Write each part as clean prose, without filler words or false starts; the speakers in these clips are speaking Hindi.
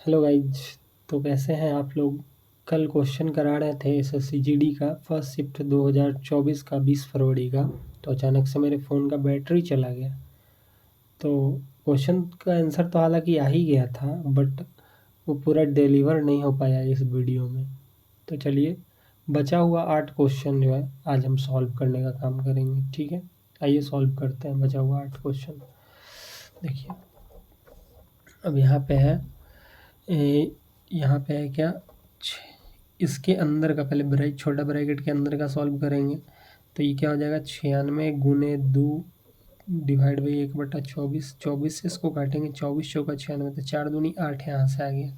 Hello guys. तो कैसे हैं आप लोग। कल क्वेश्चन करा रहे थे एसएससी जीडी का फर्स्ट शिफ्ट 2024 का 20 फरवरी का। तो अचानक से मेरे फ़ोन का बैटरी चला गया। तो क्वेश्चन का आंसर तो हालांकि आ ही गया था, बट वो पूरा डिलीवर नहीं हो पाया इस वीडियो में। तो चलिए, बचा हुआ 8 क्वेश्चन जो है आज हम सॉल्व करने का काम करेंगे। ठीक है, आइए सॉल्व करते हैं बचा हुआ 8 क्वेश्चन। देखिए, अब यहाँ पे है यहाँ पे है क्या, इसके अंदर का पहले छोटा ब्रैकेट के अंदर का सॉल्व करेंगे। तो ये क्या हो जाएगा, 96 गुने 2 डिवाइड बाई 1/24। 24 से इसको काटेंगे, 24 चौका 96, तो 4 दूनी 8 यहाँ से आ गया।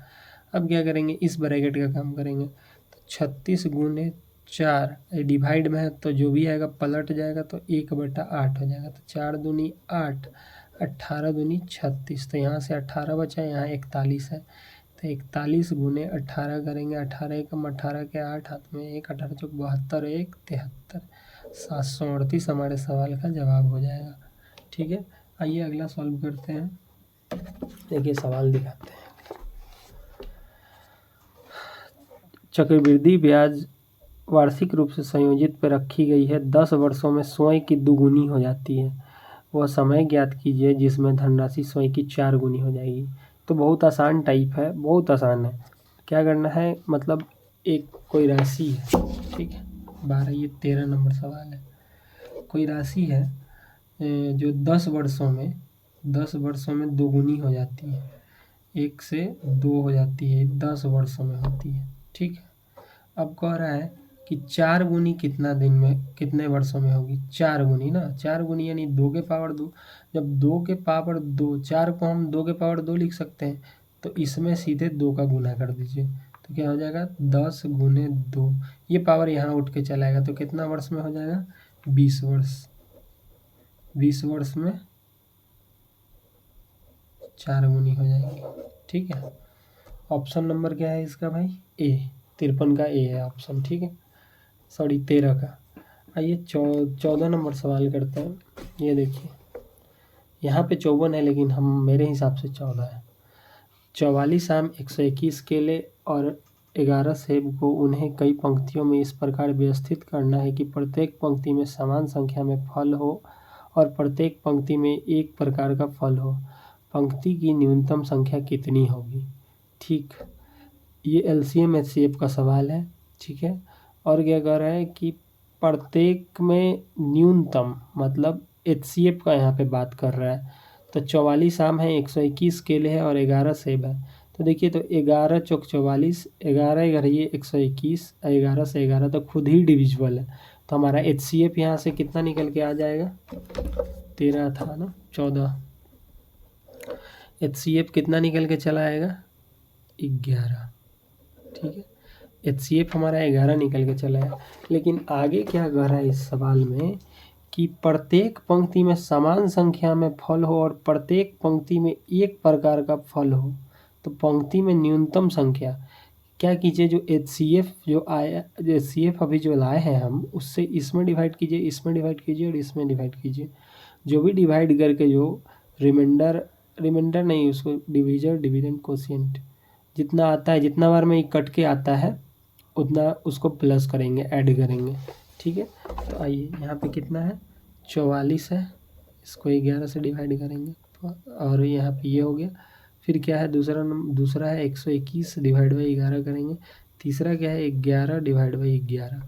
अब क्या करेंगे, इस ब्रैकेट का काम करेंगे। तो 36 गुने 4 डिवाइड में है तो जो भी आएगा पलट जाएगा, तो 1/8 हो जाएगा। तो 4 दूनी 8, 18 दूनी 36, तो यहाँ से 18 बचा, यहाँ 41 है। तो 41 गुने 18 करेंगे, 18 एकम 18 के 8, हाथ में 1, 18 चौक 72, 1 73, 738 हमारे सवाल का जवाब हो जाएगा। ठीक है, आइए अगला सॉल्व करते हैं। देखिए सवाल दिखाते हैं। चक्रवृद्धि ब्याज वार्षिक रूप से संयोजित पर रखी गई है। 10 वर्षों में स्वयं की दुगुनी हो जाती है। वह समय ज्ञात कीजिए जिसमें धनराशि स्वयं की 4 गुनी हो जाएगी। तो बहुत आसान टाइप है, बहुत आसान है। क्या करना है, मतलब एक कोई राशि है, ठीक है, 12 ये 13 नंबर सवाल है। कोई राशि है जो 10 वर्षों में दोगुनी हो जाती है, 1 से 2 हो जाती है, 10 वर्षों में होती है। ठीक है, अब कह रहा है कि 4 गुनी कितने वर्षों में होगी। 4 गुनी ना, 4 गुनी यानी 2 के पावर 2। जब 2 के पावर 2, 4 को हम 2 के पावर 2 लिख सकते हैं, तो इसमें सीधे 2 का गुना कर दीजिए। तो क्या हो जाएगा, 10 गुने 2, ये पावर यहाँ उठ के चला आएगा, तो कितना वर्ष में हो जाएगा, 20 वर्ष। 20 वर्ष में 4 गुनी हो जाएगी। ठीक है, ऑप्शन नंबर क्या है इसका भाई, ए। 53 का ए है ऑप्शन। ठीक है, सॉरी 13 का। आइए 14 नंबर सवाल करते हैं। ये देखिए, यहाँ पे 54 है लेकिन हम मेरे हिसाब से 14 है। 44 आम, 121 केले और 11 सेब को उन्हें कई पंक्तियों में इस प्रकार व्यवस्थित करना है कि प्रत्येक पंक्ति में समान संख्या में फल हो और प्रत्येक पंक्ति में एक प्रकार का फल हो। पंक्ति की न्यूनतम संख्या कितनी होगी। ठीक, ये एलसीएम एचसीएफ का सवाल है। ठीक है, और क्या कह रहा है कि प्रत्येक में न्यूनतम, मतलब एचसीएफ का यहाँ पे बात कर रहा है। तो 44 आम है, 121 केले है और 11 सेब है। तो देखिए, तो 11 चौक 44, 11 11 ये 121, 11 से 11 तो खुद ही डिविजिबल है। तो हमारा एचसीएफ यहाँ से कितना निकल के आ जाएगा, 13 था ना, 14। एचसीएफ कितना निकल के चला आएगा, 11। ठीक है, एचसीएफ हमारा 11 निकल के चला है। लेकिन आगे क्या कह रहा है इस सवाल में कि प्रत्येक पंक्ति में समान संख्या में फल हो और प्रत्येक पंक्ति में एक प्रकार का फल हो। तो पंक्ति में न्यूनतम संख्या क्या कीजिए, जो एचसीएफ जो आया, जो एचसीएफ अभी जो लाए हैं हम, उससे इसमें डिवाइड कीजिए, इसमें डिवाइड कीजिए और इसमें डिवाइड कीजिए। जो भी डिवाइड करके जो रिमाइंडर नहीं, उसको डिविडेंड कोशिएंट जितना आता है, जितना बार में कट के आता है उतना उसको प्लस करेंगे, ऐड करेंगे। ठीक है, तो आइए यहाँ पे कितना है, 44 है, इसको 11 से डिवाइड करेंगे और यहाँ पे ये हो गया। फिर क्या है, दूसरा है 121 डिवाइड बाई 11 करेंगे। तीसरा क्या है, 11 डिवाइड बाई 11।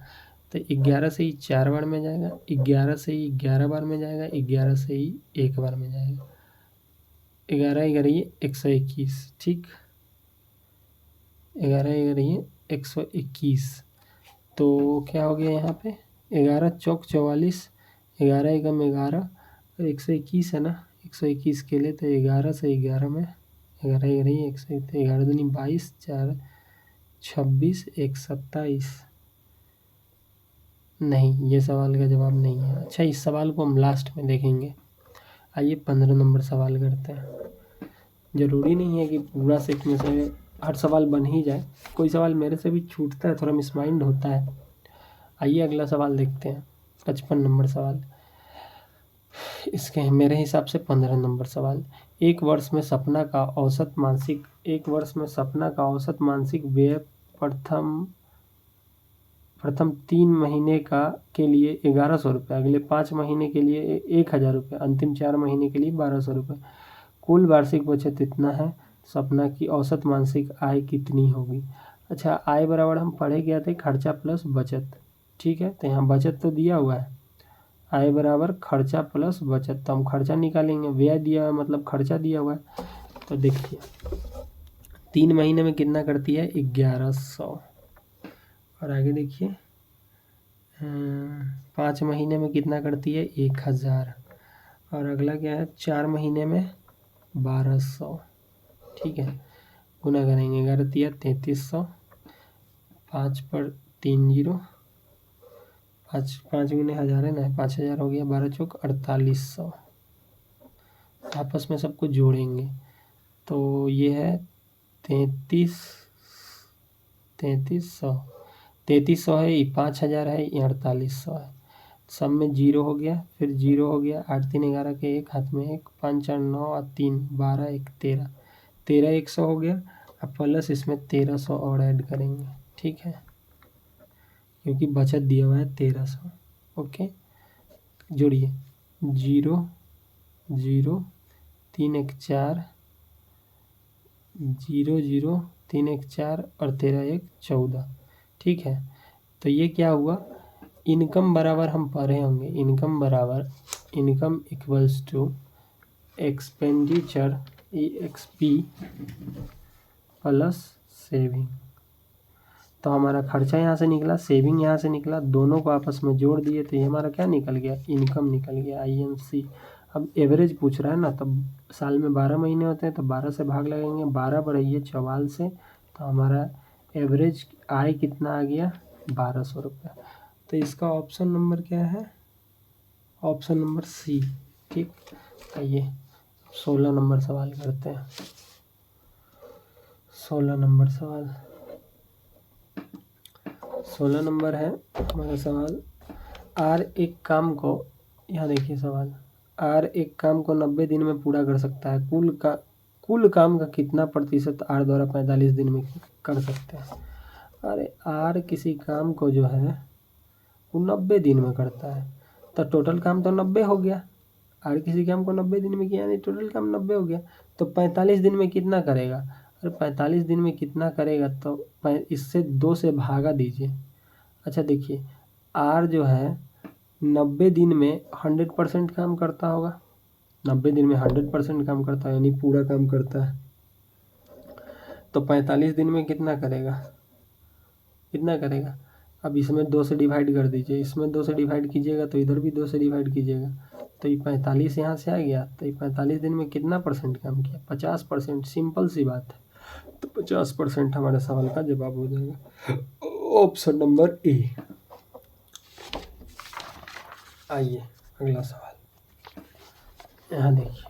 तो 11 से ही 4 बार में जाएगा, 11 से ही 11 बार में जाएगा, 11 से ही 1 बार में जाएगा। 11 11 ये 121। ठीक, 11 11 ये 121। तो क्या हो गया यहाँ पे, 11 चौक 44, 11 एकम 11 और 121 है ना, 121 के लिए। तो 11 से 11 में 11 11 ही 11 दूनी 22, 4 26, 1 27। नहीं, ये सवाल का जवाब नहीं है। अच्छा, इस सवाल को हम लास्ट में देखेंगे। आइए 15 नंबर सवाल करते हैं। ज़रूरी नहीं है कि पूरा सेट में से हर सवाल बन ही जाए, कोई सवाल मेरे से भी छूटता है, थोड़ा मिसमाइंड होता है। आइए अगला सवाल देखते हैं, 55 नंबर सवाल। इसके मेरे हिसाब से 15 नंबर सवाल। एक वर्ष में सपना का औसत मासिक व्यय प्रथम 3 महीने के लिए 1100 रुपये, अगले 5 महीने के लिए 1000 रुपये, अंतिम 4 महीने के लिए 1200 रुपये। कुल वार्षिक बचत इतना है, सपना की औसत मासिक आय कितनी होगी। अच्छा, आय बराबर हम पढ़े गया थे खर्चा प्लस बचत, ठीक है। तो यहाँ बचत तो दिया हुआ है, आय बराबर खर्चा प्लस बचत, तो हम खर्चा निकालेंगे, व्यय दिया हुआ है मतलब खर्चा दिया हुआ है। तो देखिए 3 महीने में कितना करती है 1100, और आगे देखिए 5 महीने में कितना करती है 1000, और अगला क्या है 4 महीने में 1200, ठीक है। गुना करेंगे 11 तिया 3300, 5 पर 3 जीरो, 5 गुने 1000 है ना, 5000 हो गया, 12 चौक 4800। आपस में सबको जोड़ेंगे तो ये है 3300 है, ये 5000 है, ये 4800 है। सब में जीरो हो गया, फिर जीरो हो गया, 8 3 11 के एक हाथ में 1, 5 4 9 और 3 12 1 13 100 हो गया। अब प्लस इसमें 1300 और ऐड करेंगे, ठीक है, क्योंकि बचत दिया हुआ है 1300। ओके, जोड़िए 0 0 3 1 4 0 0 3 1 4 और 13 1 14, ठीक है। तो ये क्या हुआ, इनकम बराबर हम पढ़े होंगे, income equals to expenditure EXP plus saving. तो हमारा खर्चा यहाँ से निकला, सेविंग यहाँ से निकला, दोनों को आपस में जोड़ दिए तो ये हमारा क्या निकल गया, इनकम निकल गया, INC। अब एवरेज पूछ रहा है ना, तब साल में 12 महीने होते हैं तो 12 से भाग लगेंगे, 12 बढ़ाइए 44 से, तो हमारा एवरेज आय कितना आ गया 1200 रुपये। तो इसका ऑप्शन नंबर क्या है, ऑप्शन नंबर C, ठीक। आइए 16 नंबर सवाल करते हैं। 16 नंबर सवाल, 16 नंबर है हमारा सवाल। R एक काम को, यहाँ देखिए सवाल, R एक काम को 90 दिन में पूरा कर सकता है, कुल काम का कितना प्रतिशत R द्वारा 45 दिन में कर सकते हैं। अरे R किसी काम को जो है वो 90 दिन में करता है, तो टोटल काम तो 90 हो गया। R किसी काम को 90 दिन में किया, यानी टोटल काम 90 हो गया, तो 45 दिन में कितना करेगा। अरे 45 दिन में कितना करेगा, तो इससे 2 से भागा दीजिए। अच्छा देखिए, R जो है 90 दिन में 100% काम करता होगा, 90 दिन में 100% काम करता है, यानी पूरा काम करता है। तो 45 दिन में कितना करेगा, अब इसमें 2 से डिवाइड कर दीजिए, इसमें 2 से डिवाइड कीजिएगा तो इधर भी 2 से डिवाइड कीजिएगा, तो ये 45 यहाँ से आ गया। तो ये 45 दिन में कितना परसेंट काम किया, 50%, सिंपल सी बात है। तो 50% हमारे सवाल का जवाब हो जाएगा, ऑप्शन नंबर A। आइए अगला सवाल, यहाँ देखिए,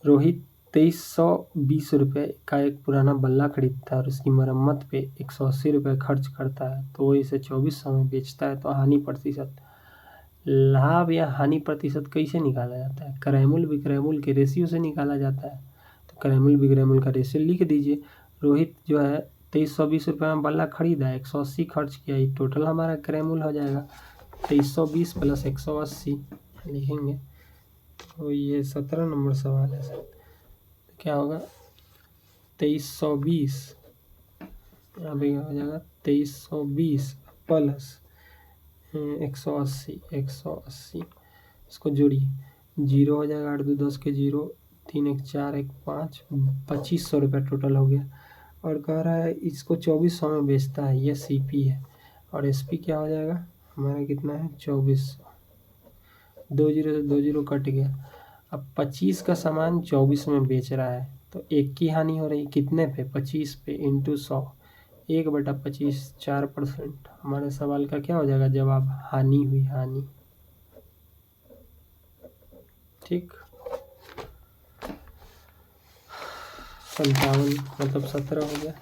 रोहित 2320 रुपये का एक पुराना बल्ला खरीदता है और उसकी मरम्मत पे 180 रुपये खर्च करता है, तो वो इसे 2400 में बेचता है, तो हानि प्रतिशत, लाभ या हानि प्रतिशत कैसे निकाला जाता है, क्रयमूल्य विक्रयमूल्य के रेशियो से निकाला जाता है। तो क्रयमूल्य विक्रयमूल्य का रेशियो लिख दीजिए। रोहित जो है 2320 रुपये में बल्ला खरीदा है, 180 खर्च किया, ये टोटल हमारा क्रयमूल्य हो जाएगा 2320 प्लस 180 लिखेंगे। तो ये 17 नंबर सवाल है सर, क्या होगा 2320, यहाँ पे हो जाएगा 2320 प्लस 180, इसको जोड़िए, 0 हो जाएगा, 8 2 10 के 0, 3 1 4 1 5, 2500 रुपये टोटल हो गया। और कह रहा है इसको 2400 में बेचता है, ये CP है, और SP क्या हो जाएगा हमारा, कितना है 2400, 2 0 से 2 0 कट गया। अब 25 का सामान 24 में बेच रहा है, तो 1 की हानि हो रही, कितने पे 25 पे इंटू 100, 1/25 4%। हमारे सवाल का क्या हो जाएगा जवाब, हानि हुई, हानि, ठीक। 57 मतलब 17 हो गया।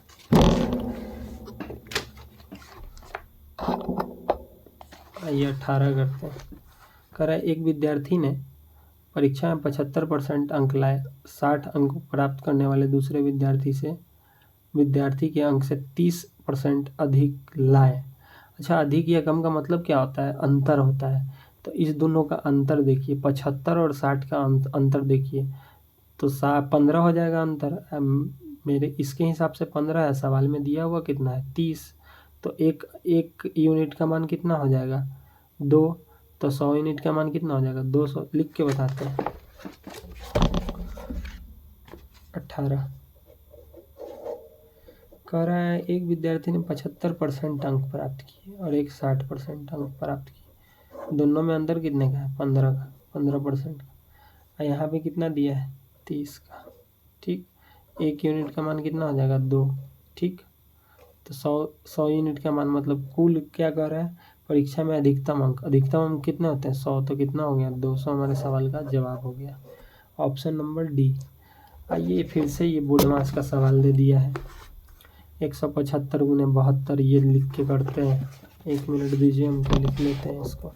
आइए 18 करते हैं। कह रहा है एक विद्यार्थी ने परीक्षा में 75% अंक लाए, 60 अंक प्राप्त करने वाले दूसरे विद्यार्थी के अंक से 30% अधिक लाए। अच्छा, अधिक या कम का मतलब क्या होता है? अंतर होता है। तो इस दोनों का अंतर देखिए, 75 और 60 का अंतर देखिए, तो 15 हो जाएगा अंतर। मेरे इसके हिसाब से 15 है, सवाल में दिया हुआ कितना है? 30। तो एक यूनिट का मान कितना हो जाएगा? 2। तो 100 यूनिट का मान कितना हो जाएगा? 200। लिख के बताते हैं। 18 कह रहा है एक विद्यार्थी ने 75% अंक प्राप्त किए और एक 60% अंक प्राप्त किए। दोनों में अंतर कितने का है? 15 का, 15% का। और यहाँ पे कितना दिया है? 30 का। ठीक, एक यूनिट का मान कितना हो जाएगा? 2। ठीक, तो 100 यूनिट का मान मतलब कुल क्या कर रहा है? परीक्षा में अधिकतम अंक कितने होते हैं? 100। तो कितना हो गया? 200 हमारे सवाल का जवाब हो गया। Option number D. आइए फिर से ये बोर्ड मास का सवाल दे दिया है। 175 गुने 72 ये लिख के करते हैं। 1 मिनट दीजिए, हमको लिख लेते हैं इसको।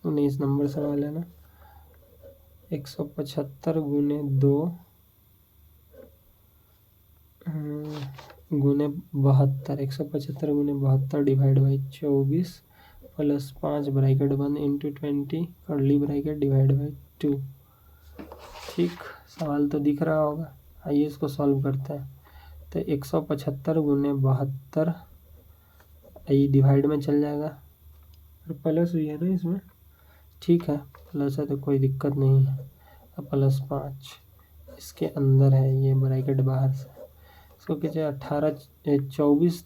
19 नंबर सवाल है ना। 175 गुने 2 गुने 72, 175 गुने 72 divide by 24 plus 5 bracket 1 into 20 curly bracket divide by 2। ठीक, सवाल तो दिख रहा होगा। आइए इसको सॉल्व करते हैं। तो 175 गुने 72 ये डिवाइड में चल जाएगा, और प्लस भी है ना इसमें। ठीक है, प्लस है तो कोई दिक्कत नहीं है। अब प्लस 5 इसके अंदर है, ये ब्रैकेट बाहर से। इसको कीजिए 18 24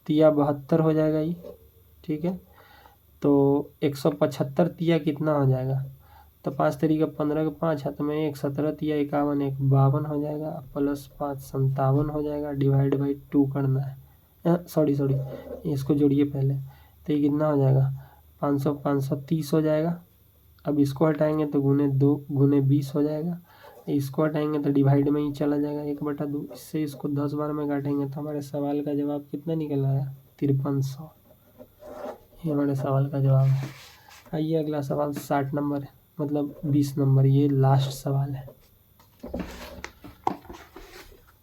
तिया 72 हो जाएगा ये। ठीक है, तो 175 तिया कितना हो जाएगा? तो 5 तरीका 15 के 5 है, तो मैं 1 17 तिया 51 1 52 हो जाएगा, प्लस 5 57 हो जाएगा, डिवाइड बाई 2 करना है। सॉरी इसको जोड़िए पहले। तो ये कितना हो जाएगा? 500 530 हो जाएगा। अब इसको हटाएंगे तो गुने 2 गुने 20 हो जाएगा। इसको हटाएंगे तो डिवाइड में ही चला जाएगा 1/2। इससे इसको 10 बार में काटेंगे तो हमारे सवाल का जवाब कितना निकल आया? 5300। ये हमारे सवाल का जवाब है। आइए अगला सवाल 60 नंबर है, मतलब 20 नंबर, ये लास्ट सवाल है।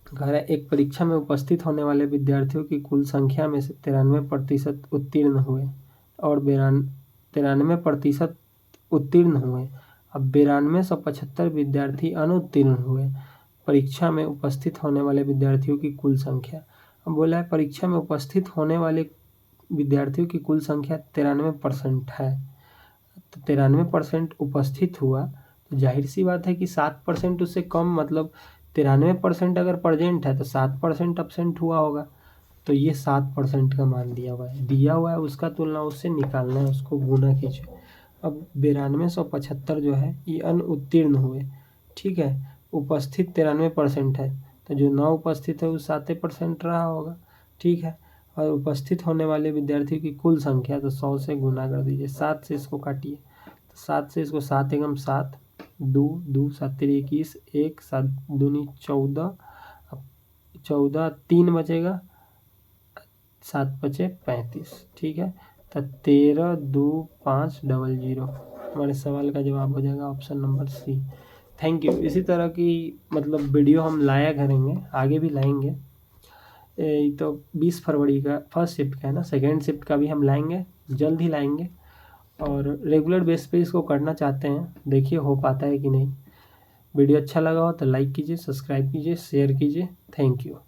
कह रहा है एक परीक्षा में उपस्थित होने वाले विद्यार्थियों की कुल संख्या में से 93% उत्तीर्ण हुए और 93% उत्तीर्ण हुए। अब 9275 विद्यार्थी अनुत्तीर्ण हुए। परीक्षा में उपस्थित होने वाले विद्यार्थियों की कुल संख्या। अब बोला है परीक्षा में उपस्थित होने वाले विद्यार्थियों की कुल संख्या 93% है। तो 93% उपस्थित हुआ, तो जाहिर सी बात है कि 7% उससे कम, मतलब 93% अगर प्रेजेंट है तो 7% अब्सेंट हुआ होगा। तो ये 7% का मान दिया हुआ है, उसका तुलना उससे निकालना है, उसको गुना कीजिए। अब 9275 जो है ये अनुत्तीर्ण हुए। ठीक है, उपस्थित 93% है, तो जो न उपस्थित है वो 7% रहा होगा। ठीक है, और उपस्थित होने वाले विद्यार्थियों की कुल संख्या, तो 100 से गुना कर दीजिए। 7 से इसको काटिए, तो 7 से इसको 7 एकम 7, 2 2 7 3 21, 1 7 दूनी 14, 14 3 बचेगा, 7 बचे 35। ठीक है, तो 13 2 5 00 हमारे सवाल का जवाब हो जाएगा option number C. Thank you. इसी तरह की मतलब वीडियो हम लाया करेंगे, आगे भी लाएंगे। तो 20 फरवरी का फर्स्ट शिफ्ट का है ना, सेकेंड शिफ्ट का भी हम लाएंगे, जल्द ही लाएंगे। और रेगुलर बेस पे इसको करना चाहते हैं, देखिए हो पाता है कि नहीं। वीडियो अच्छा लगा हो तो लाइक कीजिए, सब्सक्राइब कीजिए, शेयर कीजिए। Thank you.